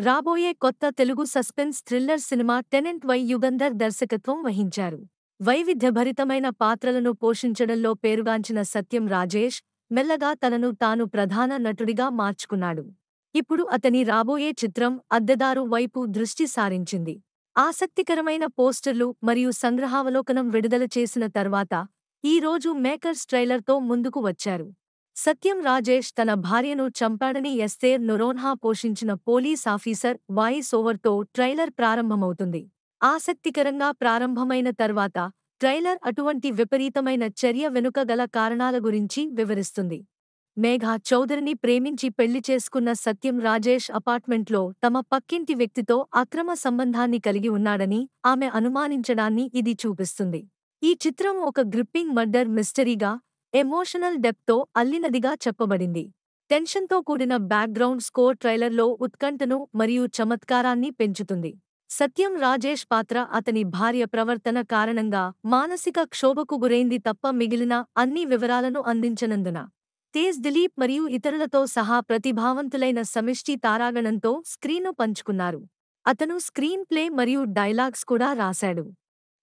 రాబోయే కొత్త Telugu suspense thriller cinema tenant Y Yugandhar దర్శకత్వం వహించారు. వైవిధ్యభరితమైన పాత్రలను పోషించడంలో పేరుగాంచిన సత్యం రాజేష్ మెల్లగా తనను తాను ప్రధాన నటుడిగా మార్చుకున్నాడు. ఇప్పుడు అతని రాబోయే చిత్రం అద్దెదారు వైపు దృష్టి సారించింది. ఆసక్తికరమైన పోస్టర్లు మరియు సంగ్రహావలోకనం విడుదల చేసిన తర్వాత ఈ రోజు మేకర్స్ ట్రైలర్తో ముందుకు వచ్చారు. సత్యం రాజేష్ తన భార్యను చంపాడని ఎస్తేర్ నొరోన్హా పోషించిన పోలీస్ ఆఫీసర్ వాయిస్ ఓవర్తో ట్రైలర్ ప్రారంభమవుతుంది. ఆసక్తికరంగా ప్రారంభమైన తర్వాత ట్రైలర్ అటువంటి విపరీతమైన చర్య వెనుక గల కారణాల గురించి వివరిస్తుంది. మేఘా చౌదరిని ప్రేమించి పెళ్లి చేసుకున్న సత్యం రాజేష్ అపార్ట్మెంట్లో తమ పక్కింటి వ్యక్తితో అక్రమ సంబంధాన్ని కలిగి ఉన్నాడని ఆమె అనుమానించడాన్ని ఇది చూపిస్తుంది. ఈ చిత్రం ఒక గ్రిప్పింగ్ మర్డర్ మిస్టరీగా, ఎమోషనల్ డెప్త్తో అల్లినదిగా చెప్పబడింది. టెన్షన్తో కూడిన బ్యాక్గ్రౌండ్ స్కోర్ ట్రైలర్లో ఉత్కంఠను మరియు చమత్కారాన్ని పెంచుతుంది. సత్యం రాజేష్ పాత్ర అతని భార్య ప్రవర్తన కారణంగా మానసిక క్షోభకు గురైంది తప్ప మిగిలిన అన్ని వివరాలను అందించనందున తేజ్ దిలీప్ మరియు ఇతరులతో సహా ప్రతిభావంతులైన సమిష్టి తారాగణంతో స్క్రీన్ను పంచుకున్నారు. అతను స్క్రీన్ ప్లే మరియు డైలాగ్స్ కూడా రాశాడు.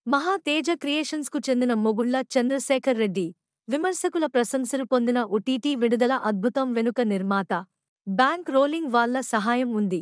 మహా తేజ క్రియేషన్స్కు చెందిన మొగుళ్ల చంద్రశేఖర్ రెడ్డి విమర్శకుల ప్రశంసలు పొందిన ఓటీటీ విడుదల అద్భుతం వెనుక నిర్మాత బ్యాంక్ రోలింగ్ వాళ్ళ సహాయం ఉంది.